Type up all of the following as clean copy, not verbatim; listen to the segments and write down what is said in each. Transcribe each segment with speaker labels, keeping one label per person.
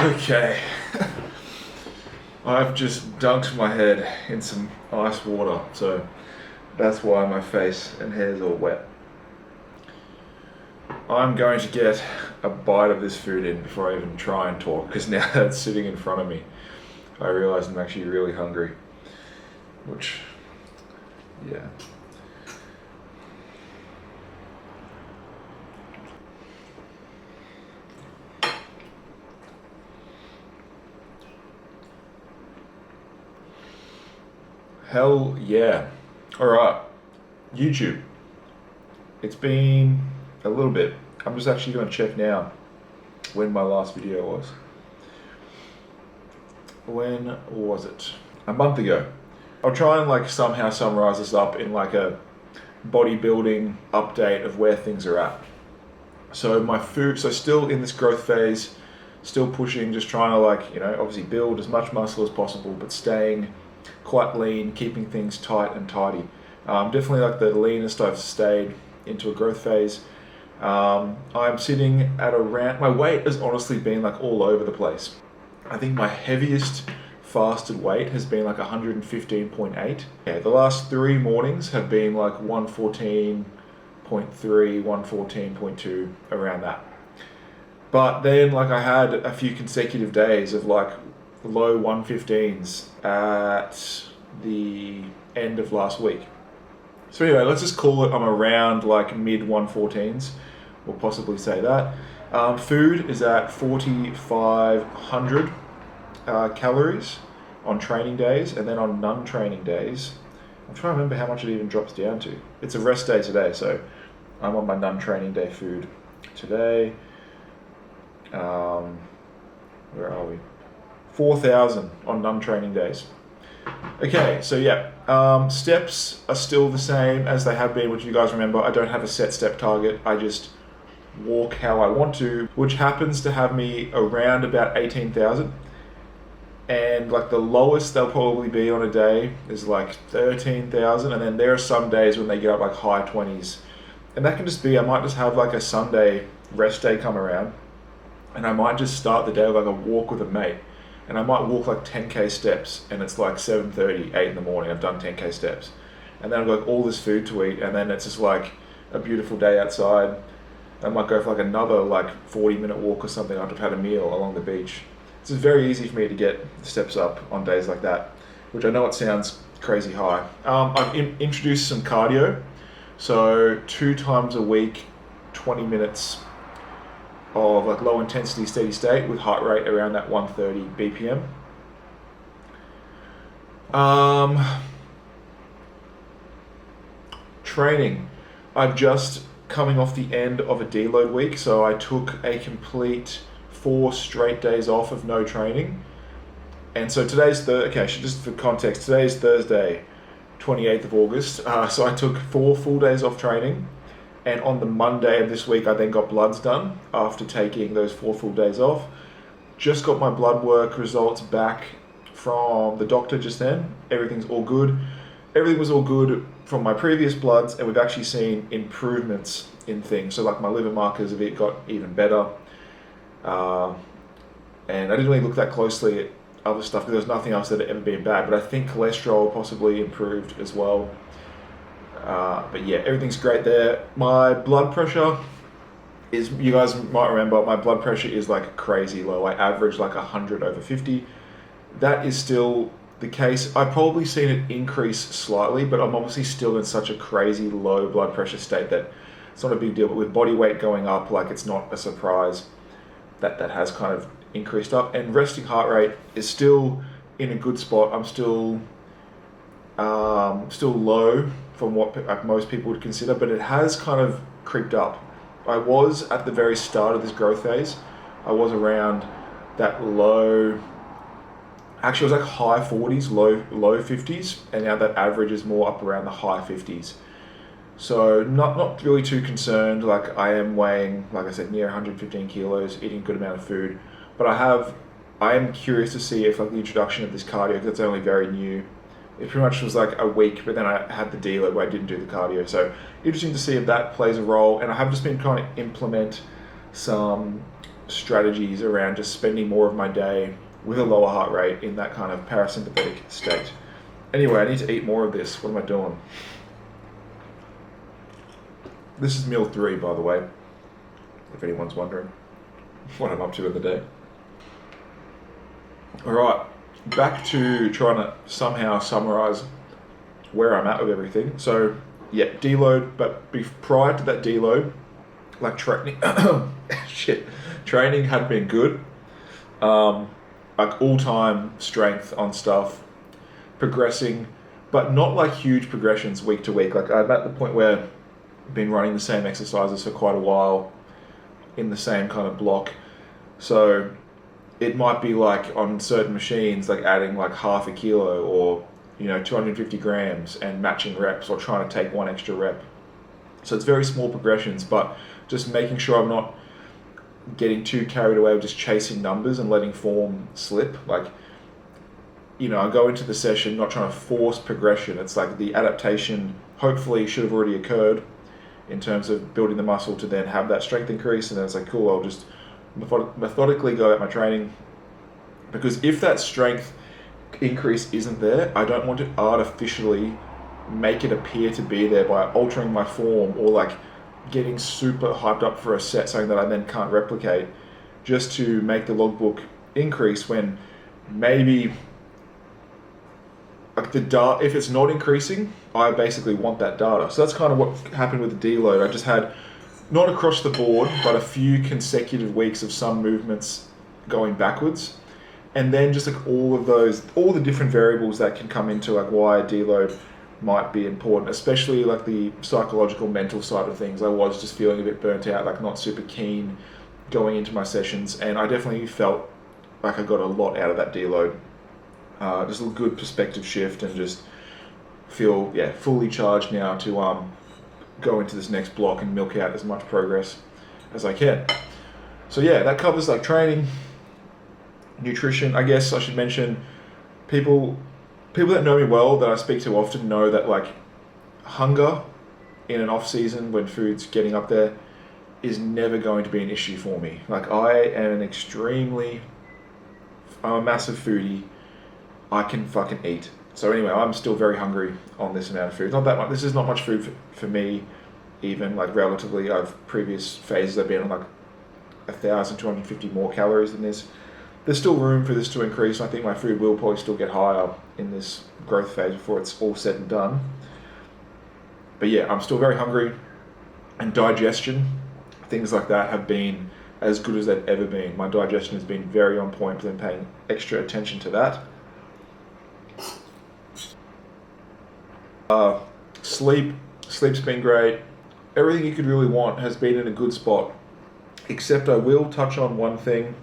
Speaker 1: Okay, I've just dunked my head in some ice water, so that's why my face and hair's all wet. I'm going to get a bite of this food in before I even try and talk, because now that it's sitting in front of me, I realise I'm actually really hungry, which, yeah. Hell yeah. Alright, YouTube. It's been a little bit. I'm just actually going to check now when my last video was. When was it? A month ago. I'll try and somehow summarize this up in a bodybuilding update of where things are at. So my food, so still in this growth phase, still pushing, just trying to obviously build as much muscle as possible, but staying quite lean, keeping things tight and tidy. Definitely the leanest I've stayed into a growth phase. I'm sitting at around, my weight has honestly been all over the place. I think my heaviest fasted weight has been 115.8. Yeah, the last 3 mornings have been 114.3, 114.2, around that. But then I had a few consecutive days of low 115s at the end of last week. So anyway, let's just call it I'm around mid 114s. We'll possibly say that. Food is at 4,500 calories on training days, and then on non-training days, I'm trying to remember how much it even drops down to. It's a rest day today, so I'm on my non-training day food today. Where are we? 4,000 on non-training days. Okay, so yeah, steps are still the same as they have been, which you guys remember, I don't have a set step target, I just walk how I want to, which happens to have me around about 18,000. And the lowest they'll probably be on a day is 13,000, and then there are some days when they get up high 20s. And that can just be, I might just have a Sunday rest day come around, and I might just start the day with a walk with a mate. And I might walk 10k steps, and it's 7:30, 8 in the morning, I've done 10k steps. And then I've got all this food to eat, and then it's just a beautiful day outside. I might go for another 40-minute walk or something after I've had a meal along the beach. It's just very easy for me to get steps up on days like that, which I know it sounds crazy high. I've introduced some cardio, so 2 times a week, 20 minutes of low intensity steady state with heart rate around that 130 BPM. Training. I'm just coming off the end of a deload week, so I took a complete 4 straight days off of no training. And so today's just for context, today's Thursday, 28th of August. So I took 4 full days off training. And on the Monday of this week, I then got bloods done after taking those 4 full days off. Just got my blood work results back from the doctor just then. Everything's all good. Everything was all good from my previous bloods, and we've actually seen improvements in things. So my liver markers of it got even better. And I didn't really look that closely at other stuff because there was nothing else that had ever been bad. But I think cholesterol possibly improved as well. But yeah, everything's great there. My blood pressure is, you guys might remember, my blood pressure is crazy low. I average 100/50. That is still the case. I've probably seen it increase slightly, but I'm obviously still in such a crazy low blood pressure state that it's not a big deal. But with body weight going up, it's not a surprise that has kind of increased up. And resting heart rate is still in a good spot. I'm still low from what most people would consider, but it has kind of creeped up. I was at the very start of this growth phase, I was around that low, actually it was high 40s, low 50s, and now that average is more up around the high 50s. So not really too concerned. I am weighing, like I said, near 115 kilos, eating a good amount of food, but I am curious to see if the introduction of this cardio, because it's only very new, it pretty much was a week, but then I had the deal where I didn't do the cardio. So interesting to see if that plays a role. And I have just been trying to implement some strategies around just spending more of my day with a lower heart rate in that kind of parasympathetic state. Anyway, I need to eat more of this. What am I doing? This is meal 3, by the way, if anyone's wondering what I'm up to in the day. All right, back to trying to somehow summarize where I'm at with everything. So, yeah, deload, but prior to that deload, like training, training had been good. Like all-time strength on stuff, progressing, but not like huge progressions week to week. Like I'm at the point where I've been running the same exercises for quite a while in the same kind of block. So it might be like on certain machines, like adding like half a kilo or 250 grams and matching reps or trying to take one extra rep. So it's very small progressions, but just making sure I'm not getting too carried away with just chasing numbers and letting form slip. Like, I go into the session not trying to force progression. It's like the adaptation hopefully should have already occurred in terms of building the muscle to then have that strength increase. And then it's like, cool, I'll just methodically go at my training. Because if that strength increase isn't there, I don't want to artificially make it appear to be there by altering my form or like getting super hyped up for a set, something that I then can't replicate, just to make the logbook increase when maybe like the data, if it's not increasing, I basically want that data. So that's kind of what happened with the deload. I just had, not across the board, but a few consecutive weeks of some movements going backwards. And then just like all the different variables that can come into like why a deload might be important, especially like the psychological, mental side of things. I was just feeling a bit burnt out, like not super keen going into my sessions, and I definitely felt like I got a lot out of that deload. Just a good perspective shift and just feel fully charged now to go into this next block and milk out as much progress as I can. So yeah, that covers like training, nutrition. I guess I should mention people that know me well, that I speak to often, know that like hunger in an off season when food's getting up there is never going to be an issue for me. Like I'm a massive foodie. I can fucking eat. So anyway, I'm still very hungry on this amount of food. Not that much. This is not much food for me, even like relatively. Previous phases I've been on like 1,250 more calories than this. There's still room for this to increase. I think my food will probably still get higher in this growth phase before it's all said and done. But yeah, I'm still very hungry, and digestion, things like that have been as good as they've ever been. My digestion has been very on point, been paying extra attention to that. Sleep's been great. Everything you could really want has been in a good spot, except I will touch on one thing.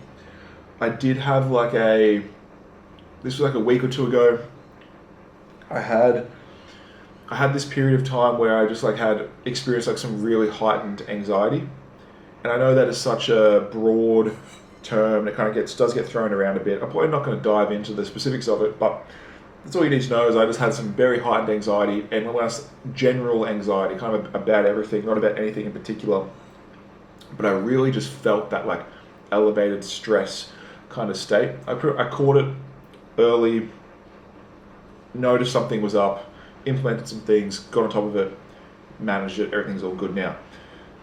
Speaker 1: I did have this was like a week or two ago, I had this period of time where I just like had experienced like some really heightened anxiety. And I know that is such a broad term, it kind of does get thrown around a bit. I'm probably not going to dive into the specifics of it, but that's all you need to know is I just had some very heightened anxiety, and almost general anxiety, kind of about everything, not about anything in particular. But I really just felt that like elevated stress kind of state. I caught it early, noticed something was up, implemented some things, got on top of it, managed it, everything's all good now.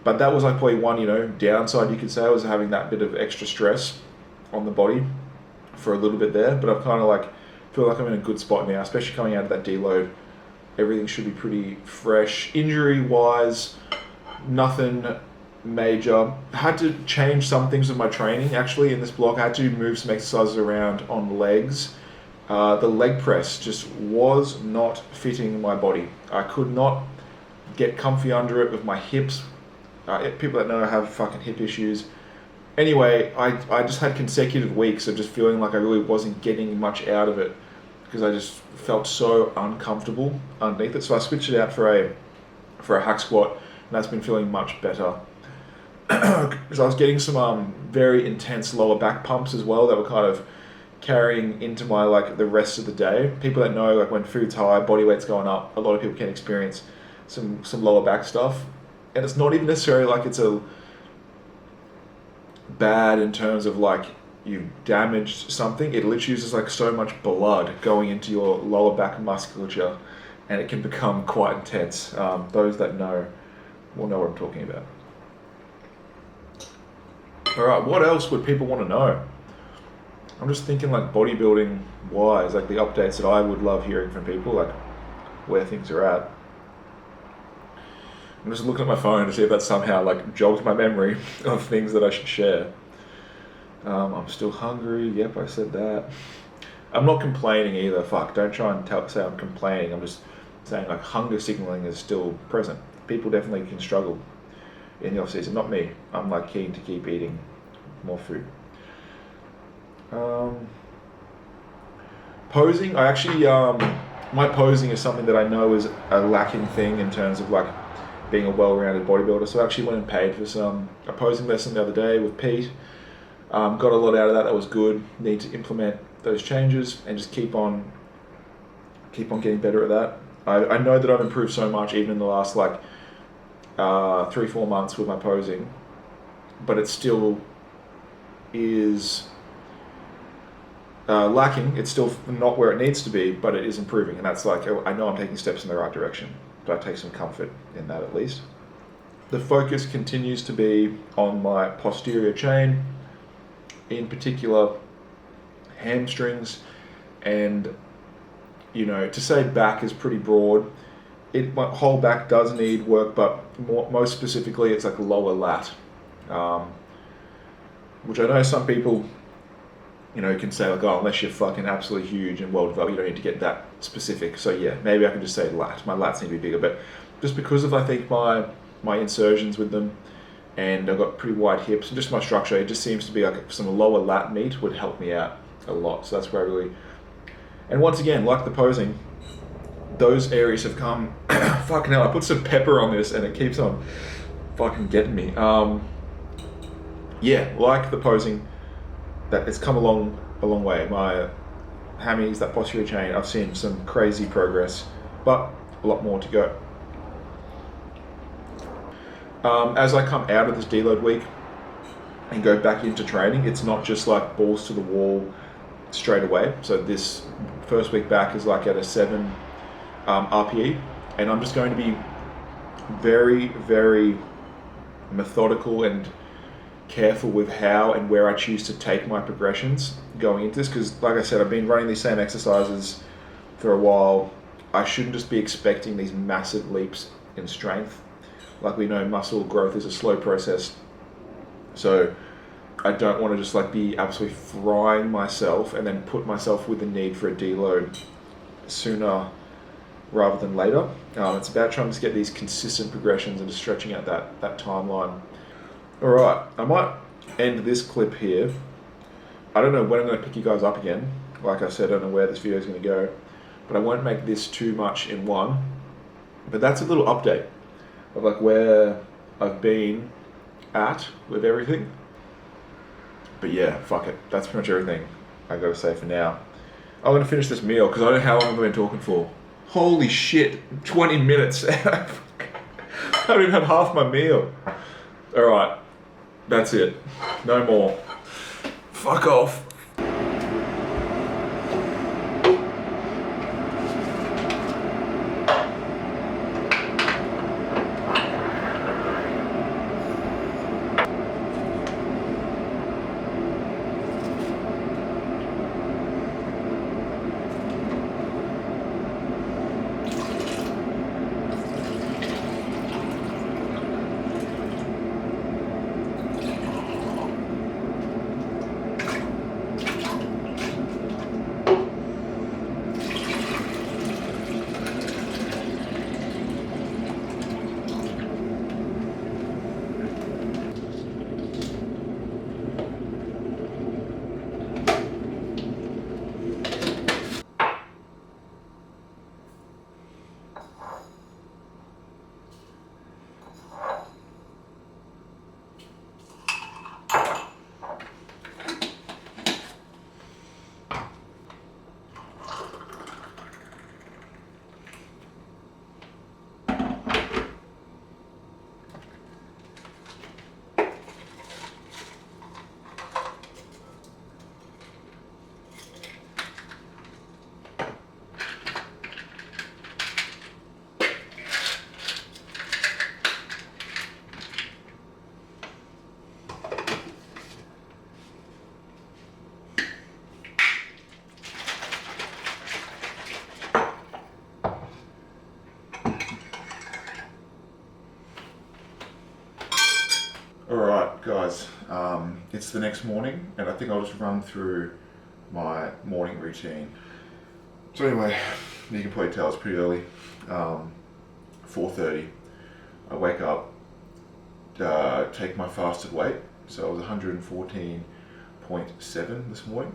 Speaker 1: But that was like probably one, downside you could say, was having that bit of extra stress on the body for a little bit there. But I've kind of like, feel like I'm in a good spot now, especially coming out of that deload. Everything should be pretty fresh. Injury-wise, nothing major. Had to change some things with my training, actually, in this block. I had to move some exercises around on legs. The leg press just was not fitting my body. I could not get comfy under it with my hips. People that know I have fucking hip issues. Anyway, I just had consecutive weeks of just feeling like I really wasn't getting much out of it because I just felt so uncomfortable underneath it. So I switched it out for a hack squat, and that's been feeling much better. Because I was getting some very intense lower back pumps as well that were kind of carrying into my the rest of the day. People that know when food's high, body weight's going up, a lot of people can experience some lower back stuff. And it's not even necessarily like it's bad in terms of like you've damaged something. It literally uses like so much blood going into your lower back musculature, and it can become quite intense. Those that know will know what I'm talking about. All right, what else would people want to know? I'm just thinking like bodybuilding wise, like the updates that I would love hearing from people, like where things are at. I'm just looking at my phone to see if that somehow like jogs my memory of things that I should share. I'm still hungry. Yep, I said that. I'm not complaining either. Fuck, don't try and say I'm complaining. I'm just saying like hunger signaling is still present. People definitely can struggle in the off season. Not me. I'm like keen to keep eating more food. Posing. I actually my posing is something that I know is a lacking thing in terms of like being a well-rounded bodybuilder. So I actually went and paid for a posing lesson the other day with Pete. Got a lot out of that. That was good. Need to implement those changes and just keep on getting better at that. I know that I've improved so much even in the last like 3-4 months with my posing, but it still is lacking. It's still not where it needs to be, but it is improving, and that's like I know I'm taking steps in the right direction. But I take some comfort in that at least. The focus continues to be on my posterior chain, in particular hamstrings, and to say back is pretty broad. My whole back does need work, but most specifically it's like lower lat, which I know some people can say like, oh, unless you're fucking absolutely huge and well developed, you don't need to get that specific. So yeah, maybe I can just say lat. My lats need to be bigger, but just because of I think my insertions with them, and I've got pretty wide hips and just my structure, it just seems to be like some lower lat meat would help me out a lot. So that's where I really, and once again, like the posing, those areas have come. Fucking hell, I put some pepper on this and it keeps on fucking getting me. Yeah, like the posing, that it's come a long way. My hammies, that posterior chain, I've seen some crazy progress, but a lot more to go. As I come out of this deload week and go back into training, it's not just like balls to the wall straight away. So this first week back is like at a 7 RPE, and I'm just going to be very, very methodical and careful with how and where I choose to take my progressions going into this, because like I said, I've been running these same exercises for a while. I shouldn't just be expecting these massive leaps in strength. Like we know, muscle growth is a slow process, so I don't want to just like be absolutely frying myself and then put myself with the need for a deload sooner rather than later. It's about trying to get these consistent progressions and just stretching out that timeline. All right, I might end this clip here. I don't know when I'm going to pick you guys up again. Like I said, I don't know where this video is going to go, but I won't make this too much in one. But that's a little update of like where I've been at with everything. But yeah, fuck it. That's pretty much everything I got to say for now. I'm going to finish this meal because I don't know how long I've been talking for. Holy shit, 20 minutes. I haven't even had half my meal. All right. That's it. No more. Fuck off. Alright guys, it's the next morning and I think I'll just run through my morning routine. So anyway, you can probably tell it's pretty early, 4:30. I wake up, take my fasted weight, so I was 114.7 this morning,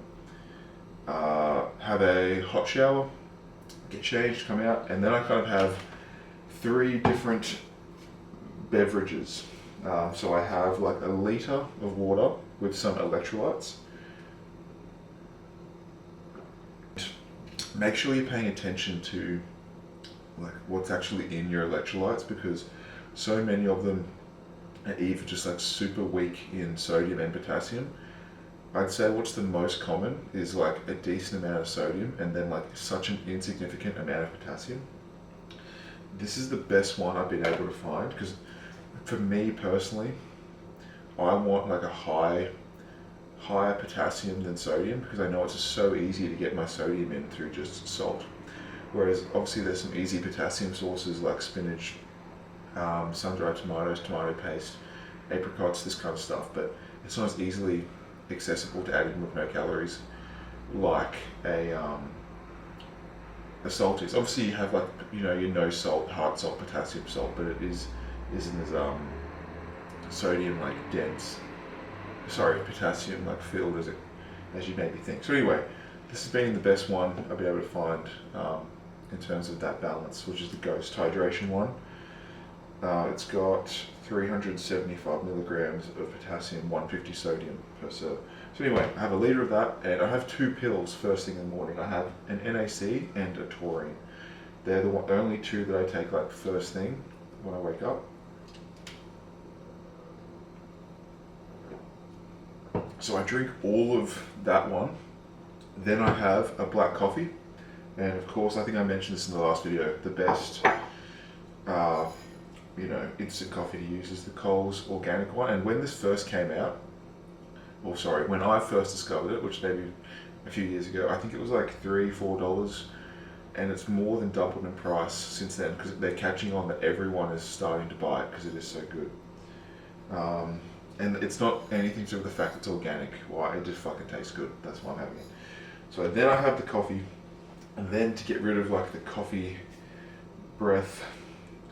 Speaker 1: have a hot shower, get changed, come out, and then I kind of have 3 different beverages. So I have like a litre of water with some electrolytes. Make sure you're paying attention to like what's actually in your electrolytes, because so many of them are either just like super weak in sodium and potassium. I'd say what's the most common is like a decent amount of sodium and then like such an insignificant amount of potassium. This is the best one I've been able to find, because for me personally, I want like a higher potassium than sodium, because I know it's just so easy to get my sodium in through just salt. Whereas obviously there's some easy potassium sources like spinach, sun-dried tomatoes, tomato paste, apricots, this kind of stuff, but it's not as easily accessible to add in with no calories like a salt is. Obviously you have like, your no salt, hard salt, potassium salt, but it isn't as sodium like dense. Sorry, potassium like filled as you maybe think. So anyway, this has been the best one I've been able to find in terms of that balance, which is the Ghost Hydration one. It's got 375 milligrams of potassium, 150 sodium per serve. So anyway, I have a litre of that, and I have 2 pills first thing in the morning. I have an NAC and a taurine. They're the only 2 that I take like first thing when I wake up. So I drink all of that one. Then I have a black coffee, and of course, I think I mentioned this in the last video, the best instant coffee to use is the Coles organic one. And when this first came out, when I first discovered it, which maybe a few years ago, I think it was like $3-4, and it's more than doubled in price since then, because they're catching on that everyone is starting to buy it because it is so good. And it's not anything to do with the fact it's organic. Why? It just fucking tastes good. That's why I'm having it. So then I have the coffee, and then to get rid of like the coffee breath,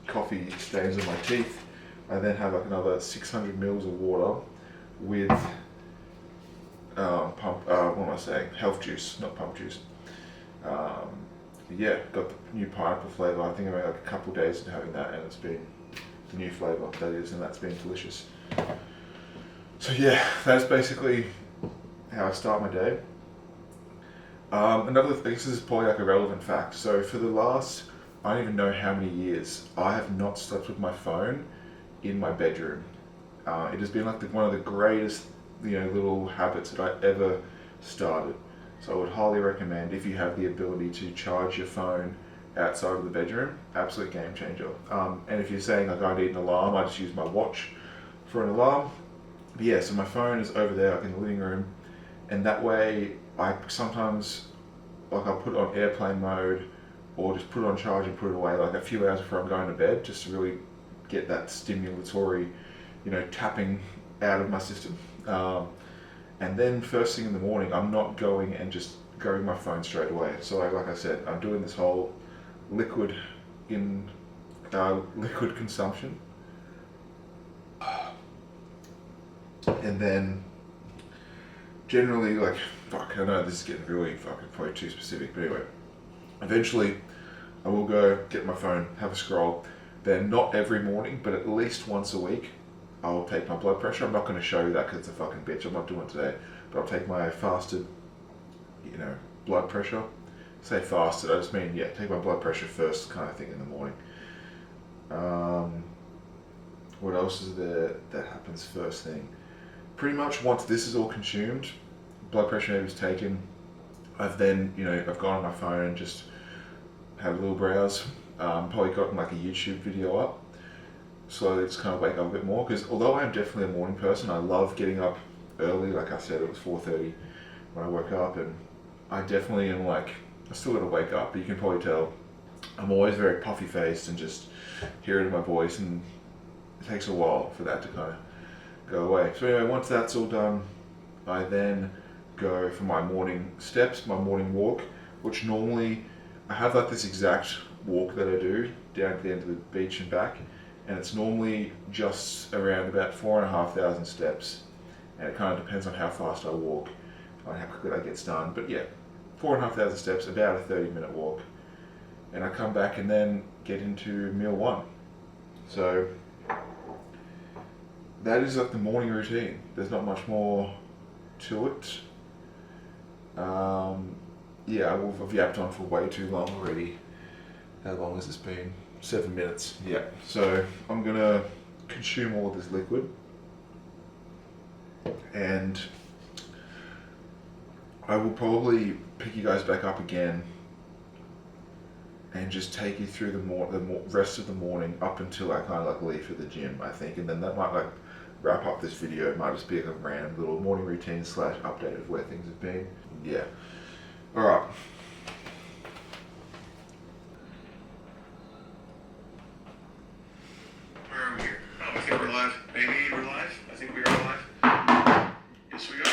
Speaker 1: coffee stains on my teeth, I then have like another 600 mils of water with health juice, not pump juice. Got the new pineapple flavor. I think I'm like a couple days into having that, and it's been the new flavor that is, and that's been delicious. So yeah, that's basically how I start my day. Another thing, this is probably like a relevant fact. So for the last, I don't even know how many years, I have not slept with my phone in my bedroom. It has been like one of the greatest, little habits that I ever started. So I would highly recommend, if you have the ability to charge your phone outside of the bedroom, absolute game changer. And if you're saying like I need an alarm, I just use my watch for an alarm. But yeah, so my phone is over there like in the living room, and that way I sometimes I'll put it on airplane mode, or just put it on charge and put it away like a few hours before I'm going to bed, just to really get that stimulatory, tapping out of my system. And then first thing in the morning, I'm not going and just grabbing my phone straight away. So like I said, I'm doing this whole liquid consumption. And then generally, I know this is getting really probably too specific, but anyway, eventually I will go get my phone, have a scroll. Then not every morning, but at least once a week, I'll take my blood pressure. I'm not going to show you that because it's a fucking bitch. I'm not doing it today, but I'll take my fasted, blood pressure. Say fasted, I just mean, take my blood pressure first kind of thing in the morning. What else is there that happens first thing? Pretty much once this is all consumed, blood pressure maybe is taken, I've then, I've gone on my phone and just had a little browse, probably gotten like a YouTube video up, slowly just kind of wake up a bit more, because although I'm definitely a morning person, I love getting up early. Like I said, it was 4:30 when I woke up, and I definitely am I still gotta wake up, but you can probably tell I'm always very puffy faced and just hear it in my voice, and it takes a while for that to kind of go away. So anyway, once that's all done, I then go for my morning steps, my morning walk, which normally I have like this exact walk that I do down to the end of the beach and back, and it's normally just around about 4,500 steps, and it kind of depends on how fast I walk, on how quickly that gets done. But yeah, 4,500 steps, about a 30-minute walk, and I come back and then get into meal one. So that is like the morning routine. There's not much more to it. Yeah, I've yapped on for way too long already. How long has this been? 7 minutes. Yeah. So I'm gonna consume all of this liquid, and I will probably pick you guys back up again and just take you through the rest of the morning up until I kind of like leave for the gym, I think, and then that might like wrap up this video. It might just be like a random little morning routine / update of where things have been. Yeah. All right.
Speaker 2: Where are we here? Oh, I think we're live. Maybe we're live. I think we are live. Yes, we are.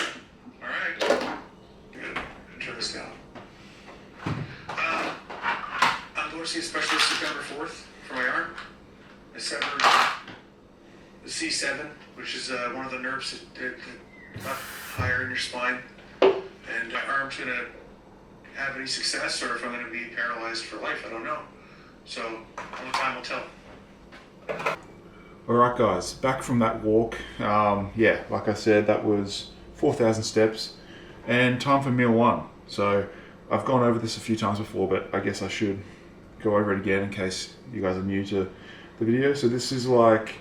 Speaker 2: All right. Good. Turn this down. I'm going to see a specialist September 4th for my arm. I severed the C7, which is one of the nerves that up higher in your spine. And my arm's going to have any success, or if I'm going to be paralyzed for life, I don't know. So only time will tell.
Speaker 1: Alright guys, back from that walk. Yeah, like I said, that was 4,000 steps, and time for meal one. So I've gone over this a few times before, but I guess I should go over it again in case you guys are new to the video. So this is like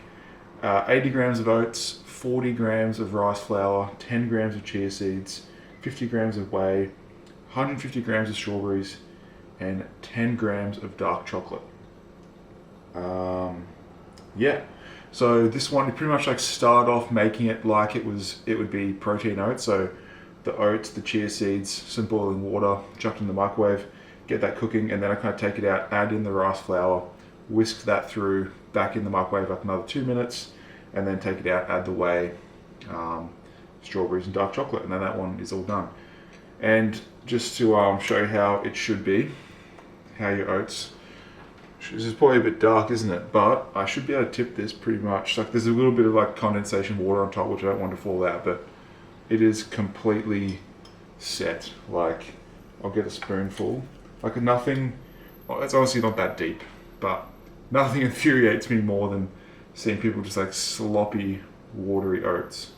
Speaker 1: 80 grams of oats, 40 grams of rice flour, 10 grams of chia seeds, 50 grams of whey, 150 grams of strawberries, and 10 grams of dark chocolate. Yeah, so this one, you pretty much like start off making it like it would be protein oats. So the oats, the chia seeds, some boiling water, chucked in the microwave, get that cooking, and then I kind of take it out, add in the rice flour, whisk that through, back in the microwave like another 2 minutes, and then take it out, add the whey, strawberries and dark chocolate, and then that one is all done. And just to show you how it should be, how your oats, this is probably a bit dark, isn't it? But I should be able to tip this pretty much. Like there's a little bit of like condensation water on top, which I don't want to fall out, but it is completely set. Like I'll get a spoonful. Like nothing, well, it's honestly not that deep, but nothing infuriates me more than seeing people just like sloppy, watery oats.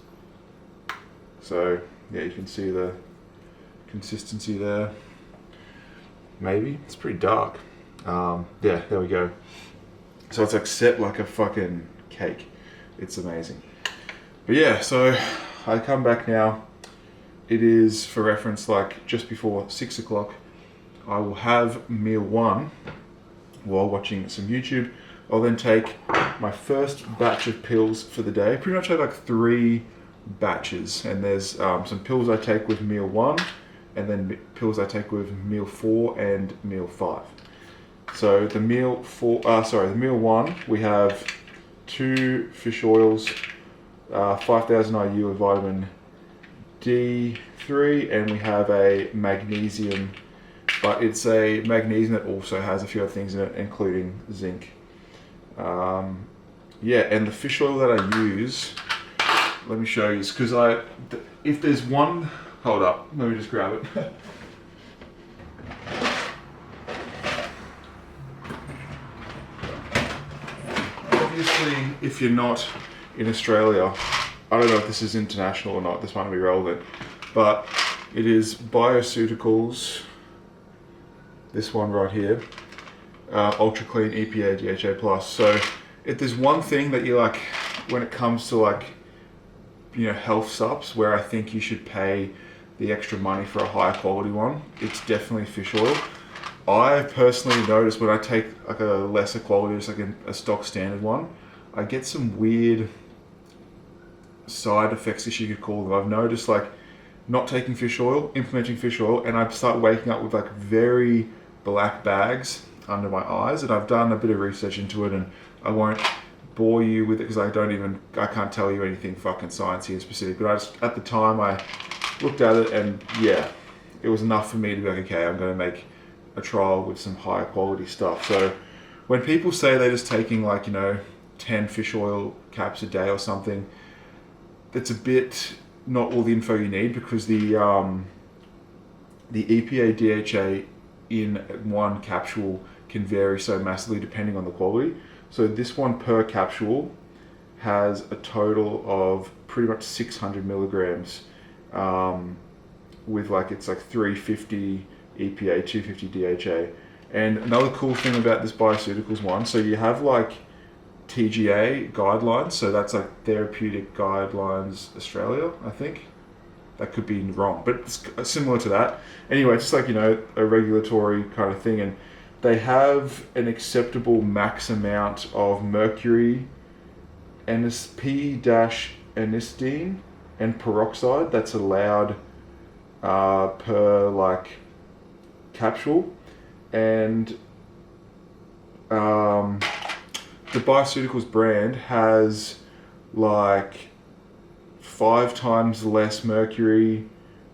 Speaker 1: So yeah, you can see the consistency there. Maybe it's pretty dark. Yeah, there we go. So it's like set like a fucking cake. It's amazing. But yeah, so I come back now. It is, for reference, like just before 6 o'clock. I will have meal one while watching some YouTube. I'll then take my first batch of pills for the day. Pretty much have like 3 batches, and there's some pills I take with meal one, and then pills I take with meal 4 and meal 5. So the meal one, we have 2 fish oils, 5,000 IU of vitamin D3, and we have a magnesium, but it's a magnesium that also has a few other things in it, including zinc. Yeah, and the fish oil that I use, let me show you, because if there's one, hold up, let me just grab it. Obviously, if you're not in Australia, I don't know if this is international or not, this might not be relevant, but it is Bioceuticals, this one right here, Ultra Clean EPA DHA+. So if there's one thing that you like, when it comes to like, you know, health SUPPS, where I think you should pay the extra money for a higher quality one, it's definitely fish oil. I personally noticed when I take like a lesser quality, just like a stock standard one, I get some weird side effects, as you could call them. I've noticed like not taking fish oil, implementing fish oil, and I start waking up with like very black bags under my eyes, and I've done a bit of research into it, and I won't bore you with it because I can't tell you anything fucking sciencey and specific. But at the time I looked at it and yeah, it was enough for me to be like, okay, I'm going to make a trial with some higher quality stuff. So when people say they're just taking 10 fish oil caps a day or something, that's a bit not all the info you need, because the EPA DHA in one capsule can vary so massively depending on the quality. So this one per capsule has a total of pretty much 600 milligrams, with it's 350 EPA, 250 DHA. And another cool thing about this Bioceuticals one, so you have TGA guidelines, so that's Therapeutic Guidelines Australia, I think. That could be wrong, but it's similar to that. Anyway, it's just a regulatory kind of thing, and they have an acceptable max amount of mercury, P-anisdine, and peroxide that's allowed per capsule, and the Bioceuticals brand has 5 times less mercury,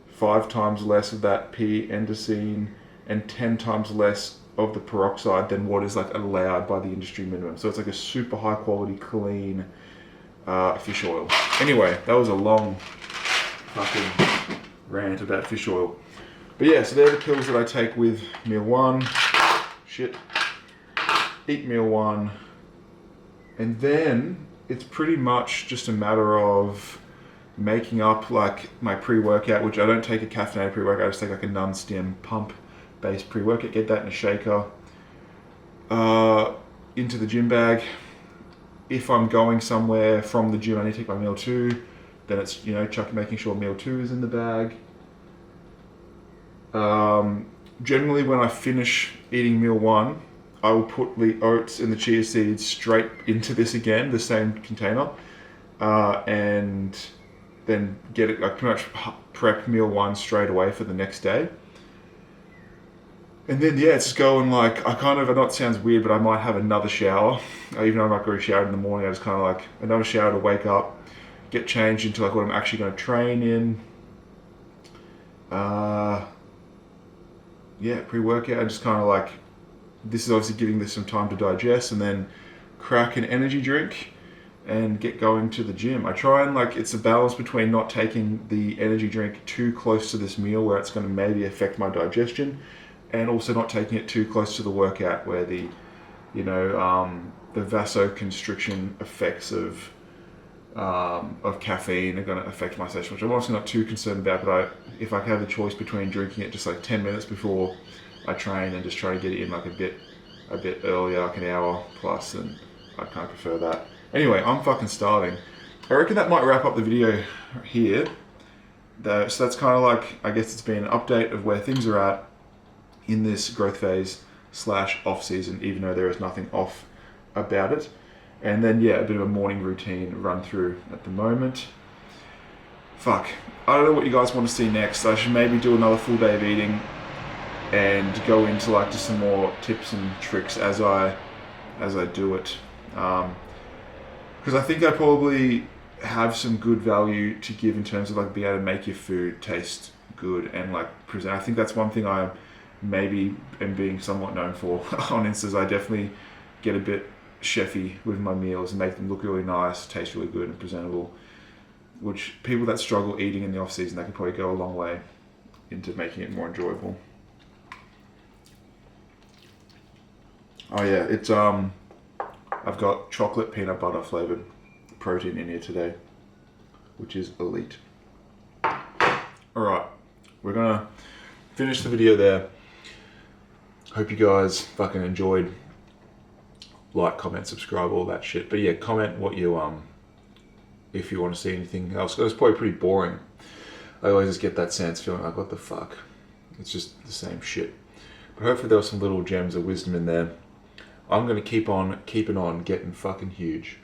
Speaker 1: 5 times less of that P-anisdine, and 10 times less of the peroxide than what is allowed by the industry minimum. So it's a super high quality, clean fish oil. Anyway, that was a long fucking rant about fish oil. But yeah, so they're the pills that I take with meal 1. Shit. Eat meal 1. And then it's pretty much just a matter of making up my pre-workout, which I don't take a caffeinated pre-workout, I just take a non-stim pump-based pre-workout, get that in a shaker, into the gym bag. If I'm going somewhere from the gym, I need to take my meal 2, then it's, making sure meal 2 is in the bag. Generally when I finish eating meal 1, I will put the oats and the chia seeds straight into this again, the same container, and then get it, pretty much prep meal 1 straight away for the next day. And then, yeah, it's just going I know it sounds weird, but I might have another shower. Even though I'm not going to shower in the morning, I just another shower to wake up, get changed into what I'm actually going to train in. Pre-workout, and just this is obviously giving this some time to digest, and then crack an energy drink and get going to the gym. I try and it's a balance between not taking the energy drink too close to this meal where it's going to maybe affect my digestion, and also not taking it too close to the workout where the vasoconstriction effects of caffeine are going to affect my session, which I'm obviously not too concerned about, but if I have the choice between drinking it just 10 minutes before I train and just try to get it in a bit earlier, an hour plus, and I kind of prefer that. Anyway, I'm fucking starving. I reckon that might wrap up the video here. So that's kind of I guess it's been an update of where things are at in this growth phase / off season, even though there is nothing off about it. And then, yeah, a bit of a morning routine run through at the moment. Fuck. I don't know what you guys want to see next. I should maybe do another full day of eating and go into just some more tips and tricks as I do it. Because I think I probably have some good value to give in terms of being able to make your food taste good and present. I think that's one thing I maybe am being somewhat known for on Insta. I definitely get a bit chefy with my meals and make them look really nice, taste really good and presentable, which people that struggle eating in the off season, that can probably go a long way into making it more enjoyable. Oh yeah, it's I've got chocolate peanut butter flavored protein in here today, which is elite. Alright, we're gonna finish the video there. Hope you guys fucking enjoyed. Like, comment, subscribe, all that shit. But yeah, comment what you if you want to see anything else. It was probably pretty boring. I always just get that sense, feeling what the fuck? It's just the same shit. But hopefully there was some little gems of wisdom in there. I'm going to keep on keeping on getting fucking huge.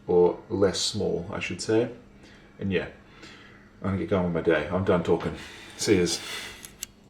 Speaker 1: Or less small, I should say. And yeah, I'm going to get going with my day. I'm done talking. See yous.